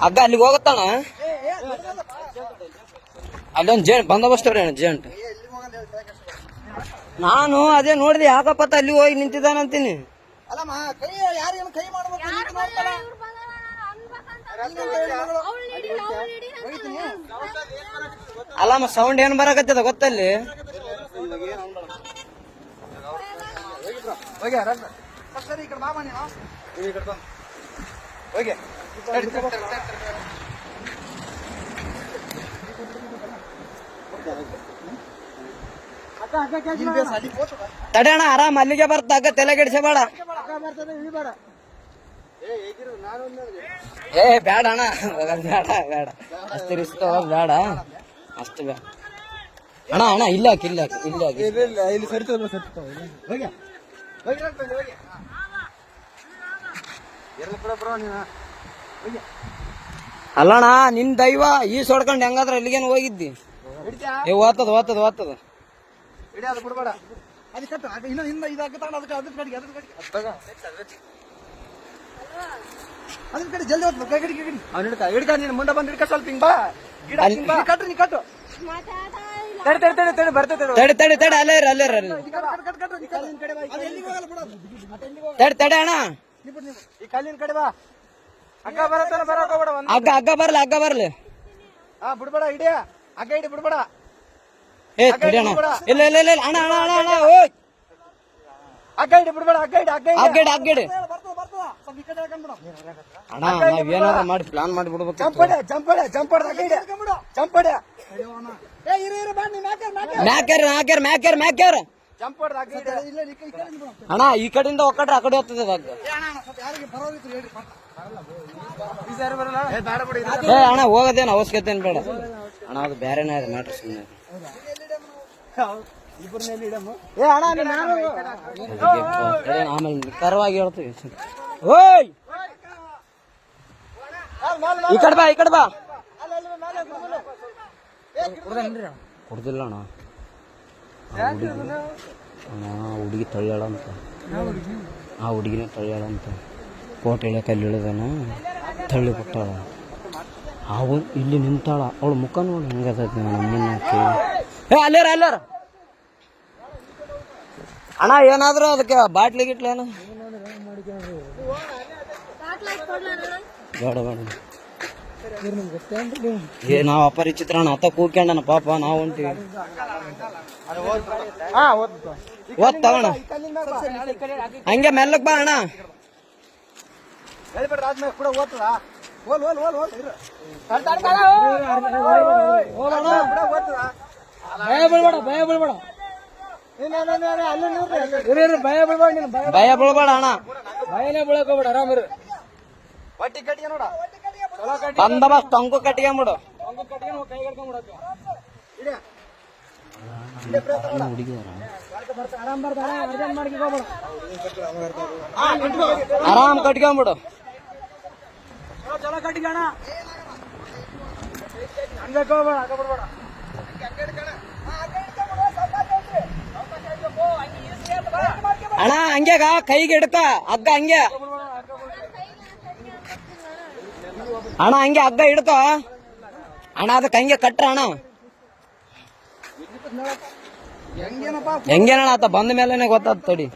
ಹಗ್ಗ ಅಲ್ಲಿಗೆ ಹೋಗುತ್ತಾನ ಅಲ್ಲೊಂದು ಬಂದೋಬಸ್ತ್ ಜೇಂಟ್ ನಾನು ಅದೇ ನೋಡಿದೆ ಯಾಕಪ್ಪತ್ತ ಅಲ್ಲಿ ಹೋಗಿ ನಿಂತಿದ್ದಾನಂತೀನಿ ಅಲ್ಲಮ್ಮ ಸೌಂಡ್ ಏನ್ ಬರಕತ್ತದ ಗೊತ್ತಲ್ಲಿ ತಡೆಯಣ ಆರಾಮ್ ಅಲ್ಲಿಗೆ ಬರ್ತ ಹಗ್ಗ ತಲೆ ಕೆಡಿಸಬೇಡ ಏ ಬೇಡ ಅಣ್ಣ ಬೇಡ ಬೇಡ ಅಷ್ಟು ರಿಸ್ಕ್ ಬೇಡ ಅಷ್ಟು ಬೇಡ ಅಣ್ಣ ಅಣ್ಣ ಇಲ್ಲ ಇಲ್ಲ ಇಲ್ಲಿ ಸರಿತ ಅಲ್ಲಣ್ಣ ನಿನ್ ದೈವ ಈ ಸೊಡ್ಕೊಂಡ್ ಹೆಂಗಾದ್ರ ಅಲ್ಲಿಗೇನು ಹೋಗಿದ್ದಿ ಏ ಓದ್ತದ ಓದ್ತದ ಓದ್ತದ ಬಿಡ್ಬೇಡ ಅದು ಕಟ್ಟ ಇನ್ನ ಇದಾಗ್ತಾ ಅದಕ್ಕೆ ಕಡೆಗೆ ಅದ್ರ ಕಡೆ ಜಲ್ದಿ ಹೋಗ್ತದೆ ಕೈ ಕಡೆಗೆ ಅವ್ನು ಹಿಡ್ಕ ನೀನು ಮುಂದೆ ಬಂದು ಹಿಡ್ಕ ಸ್ವಲ್ಪ ಹಿಂಗ್ ಬಾ ಗಿಡ ಕಟ್ರಿ ನೀ ಕಟ್ಟು ತಡೆ ಬರ್ತೈತೆ ತಡೆ ಅಲ್ಲೇ ತಡೆ ಅಣ್ಣ ಈ ಕಲ್ಲಿನ ಕಡೆ ಬಾ ಹಗ್ಗ ಬರತ್ತಾನ ಬರಕ್ ಹೋಗ್ಬೇಡ ಹಗ್ಗ ಬರ್ಲಿ ಹಾ ಬಿಡ್ಬೇಡ ಹಿಡಿಯ ಹಗ್ಗ ಹಿಡಿ ಬಿಡ್ಬೇಡ ಏ ತಡಿ ಅಣ್ಣ ಇಲ್ಲ ಅಣ್ಣ ಓಯ್ ಹಗ್ಗ ಹಿಡಿ ಬಿಡ್ಬೇಡ ಹಗ್ಗಡಿ ಅಣ್ಣ ನಾವ್ ಏನಾರ ಮಾಡಿ ಪ್ಲಾನ್ ಮಾಡಿ ಬಿಡ್ಬೇಕು ಮ್ಯಾಕ್ಯಾರ ಅಣ್ಣ ಈ ಕಡೆಯಿಂದ ಒಕ್ಕಟ್ರೆ ಆ ಕಡೆ ಹೋಗ್ತದೆ ಏ ಅಣ್ಣ ಹೋಗೋದೇನು ಅವಶ್ಯಕತೆ ಏನ್ ಬೇಡ ಅಣ್ಣ ಅದು ಬೇರೆನೇ ಇದೆ ಮ್ಯಾಟ್ರ್ ಸುಮ್ಮನೆ ಆಮೇಲೆ ಕರವಾಗಿ ಹೇಳ್ತೀವಿ ಓಯ್ ಈ ಕಡೆ ಬಾ ಕೊಡ್ದಿಲ್ಲ ಅಣ್ಣ ಹುಡುಗಿ ತಳ್ಳ್ಯಾಳ ಅಂತ ಆ ಹುಡುಗಿನೇ ತಳ್ಳ್ಯಾಳ ಅಂತ ಕೋಟೆ ಇಳಿಯಕ್ಕೆ ಅಲ್ಲಿ ಇಳಿದಾನ ತಳ್ಳಿ ಬಿಟ್ಟಾಳ ಅವು ಇಲ್ಲಿ ನಿಂತಾಳ ಅವಳ ಮುಖ ನೋಡಿ ಹೆಂಗದ ನಮ್ಮನ್ನಕ್ಕೆ ಏ ಅಲ್ಲಾರ ಅಣ್ಣ ಏನಾದ್ರು ಅದಕ್ಕೆ ಬಾಟ್ಲಿ ಗಿಟ್ಲಿ ಏನು ಬೇಡ ಏ ನಾವ್ ಅಪರಿಚಿತ್ರ ಅಣ್ಣ ಅತ್ತ ಕೂಕ್ಯಣ್ಣ ಪಾಪ ನಾವು ಹೊಂಟಿವಿ ಓದ್ತಾವಣ್ಣ ಹಂಗೆ ಮೆಲ್ಲಕ್ ಬಾ ಅಣ್ಣ ಭಯ ಬೀಳ್ಬೇಡ ಅಣ್ಣ ಭಯನೇ ಬೀಳಕ್ ಹೋಗ್ಬೇಡ ಆರಾಮಿರು ಒಟ್ಟಿ ಕಟ್ಟಿಗೆ ನೋಡ ಬಂದೋಬಸ್ತ್ ಅಂಕು ಕಟ್ಕೊಂಬಿಡು ಆರಾಮ್ ಕಟ್ಕೊಂಬಿಡು ಚಲೋ ಕಟ್ಟಿಗಣ ಹಂಗಕ್ಕೆ ಹೋಗ್ಬೇಡ ಬಿಡ್ಬೇಡ ಅಣ್ಣ ಹಂಗ್ಯಾಗ ಕೈಗೆ ಹಿಡ್ಕ ಹಗ್ಗ ಹಂಗೆ ಅಣ್ಣ ಹಂಗೆ ಹಗ್ಗ ಹಿಡ್ಕ ಅಣ್ಣ ಅದಕ್ಕೆ ಹಂಗೆ ಕಟ್ರ ಅಣ್ಣ ಹೆಂಗೇನಣ್ಣ ಆತ ಬಂದ ಮೇಲೆನೆ ಗೊತ್ತಾದ ತಡಿ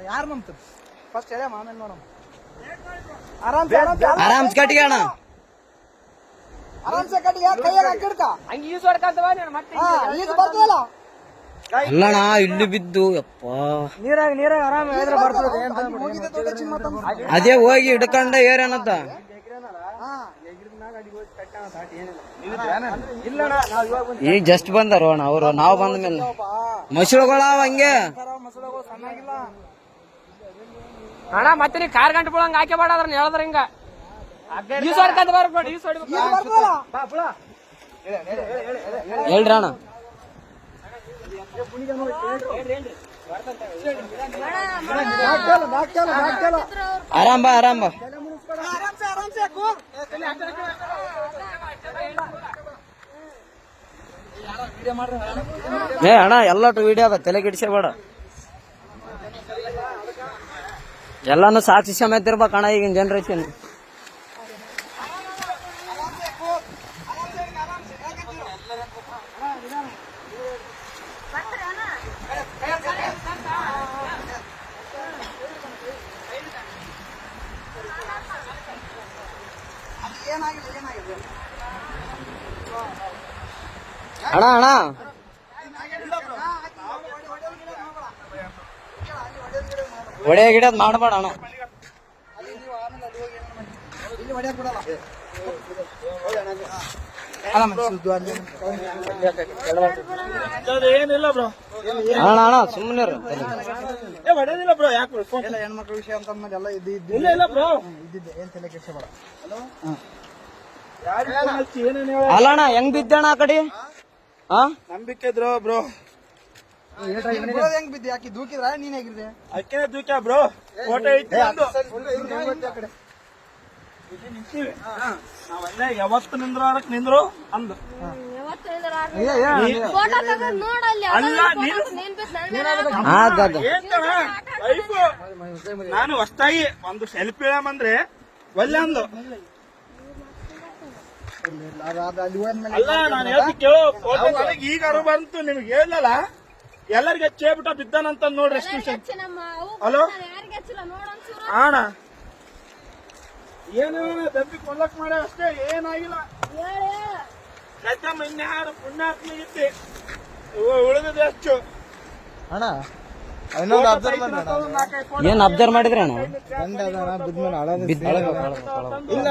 ಯಾರು ನಂಬ್ತ ಫಸ್ಟ್ ಹೇಳ ಆಮೇಲೆ ನೋಡಮ್ಮ ಆರಾಮ್ ಕಟ್ಟಿಗೆ ಅಣ್ಣ ಆರಾಮ್ಸೆ ಕಟ್ಟಿಗೆ ಕೈಯಾಗ ಹಿಡ್ಕ ಹಂಗೆ ಈಸ್ ಹೊಡ್ಕಂತವ ಮತ್ತೆ ಬರ್ತದಲ್ಲ ಅಲ್ಲಣ್ಣ ಇಲ್ಲಿ ಬಿದ್ದು ಯಪ್ಪ ನೀರಾಗ ಆರಾಮ ಬರ್ತದೆ ಅದೇ ಹೋಗಿ ಹಿಡ್ಕೊಂಡ ಏರೇನತ್ತ ಈಗ ಜಸ್ಟ್ ಬಂದಾರ ಅಣ್ಣ ಅವರು ನಾವು ಬಂದ ಮೇಲೆ ಮಸಳುಗಳಾವ ಹಂಗೆ ಅಣ್ಣ ಮತ್ತೆ ನೀ ಕಾರ್ ಗಂಟೆ ಬಿಡಂಗ ಹಾಕಿ ಬಾಡ್ರ ಹೇಳಿದ್ರ ಹಿಂಗ ಹೇಳ್ರಿ ಅಣ್ಣ ಆರಾಮ್ ಬಾ ಏ ಅಣ್ಣ ಎಲ್ಲಟು ವಿಡಿಯೋ ಅದ ತಲೆ ಕೆಡಿಸಬೇಡ ಎಲ್ಲಾನು ಸಾಕ್ಷಿ ಸಮೇತ ಇರ್ಬೇಕಣ್ಣ ಈಗಿನ ಜನ್ರೇಷನ್. ಅಣ್ಣ ಅಣ್ಣ ಒಡೆ ಗಿಡದ್ ಮಾಡಬೇಡ ಅಣ್ಣ. ಏನಿಲ್ಲ ಬ್ರೋ, ಅಣ್ಣ ಅಣ್ಣ ಸುಮ್ಮನೆ ಹೊಡೆದಿಲ್ಲ ಬ್ರೋ. ಯಾಕೆ ಹೆಣ್ಮಕ್ಳ ವಿಷಯ ಅಂತ ಎಲ್ಲ ಇಲ್ಲ ಇಲ್ಲ ಬ್ರೋ, ಇದ್ದಿದ್ದೆ ಏನ್ ತಲೆ ಕೆಡ್ಸ್ಕೊಬೇಡ. ಏನೇನು ಅಲ್ಲ ಅಣ್ಣ ಹೆಂಗ್ ಬಿದ್ದಣ್ಣ ಆ ಕಡೆ? ಹಾ ನಂಬಿಕೆ ಇದ್ರು ಬ್ರೋ. ಹೆಂಗ್ ಬಿದ್ದೆ? ಯಾಕೆ ದೂಕಿದ್ರ ನೀನ್ ಹೇಗಿದ್ದೆ? ಅಕ್ಕೇನೆ ದೂಕ್ಯ ಬ್ರೋ. ಫೋಟೋ ಇಟ್ಟು ನಾವಲ್ಲೇ ಯಾವತ್ತು ನಿಂದ್ರು ಅದಕ್ಕೆ ನಿಂದ್ರು ಅಂದು. ಅಲ್ಲ ಏನ್ ಲೈಫು. ನಾನು ಹೊಸ್ತಾಗಿ ಒಂದು ಸೆಲ್ಫಿ ಇಳಮಂದ್ರೆ ಒಲ್ಲೆ ಅಂದು. ಅಲ್ಲ ನಾನು ಹೇಳ್ತಿ ಕೇಳು, ಫೋಟೋ ನನಗೆ ಈಗ ಅರು ಬಂತು, ನಿಮ್ಗೆ ಹೇಳಲ್ಲ ಎಲ್ಲರಿಗೆ ಹಚ್ಚೇಬಿಟ್ಟ ಬಿದ್ದಾನಂತ ನೋಡ್ರಿ. ಎಷ್ಟು ವಿಷಯ. ಹಲೋ ಅಣ್ಣ, ಏನು ದಬ್ಬಿ ಕೊಲ್ಲಕ್ ಮಾಡ ಅಷ್ಟೇ, ಏನಾಗಿಲ್ಲ. ಇನ್ಯಾರು ಪುಣ್ಯಾತ್ಮಿಗಿತ್ತಿ ಉಳಿದಿದೆ ಹೆಚ್ಚು. ಅಣ್ಣ ಇನ್ನೊಂದು ಅಬ್ಸರ್ವ್ ಏನ್ ಅಬ್ಸರ್ವ್ ಮಾಡಿದ್ರಿ ಅಣ್ಣ? ಇಲ್ಲ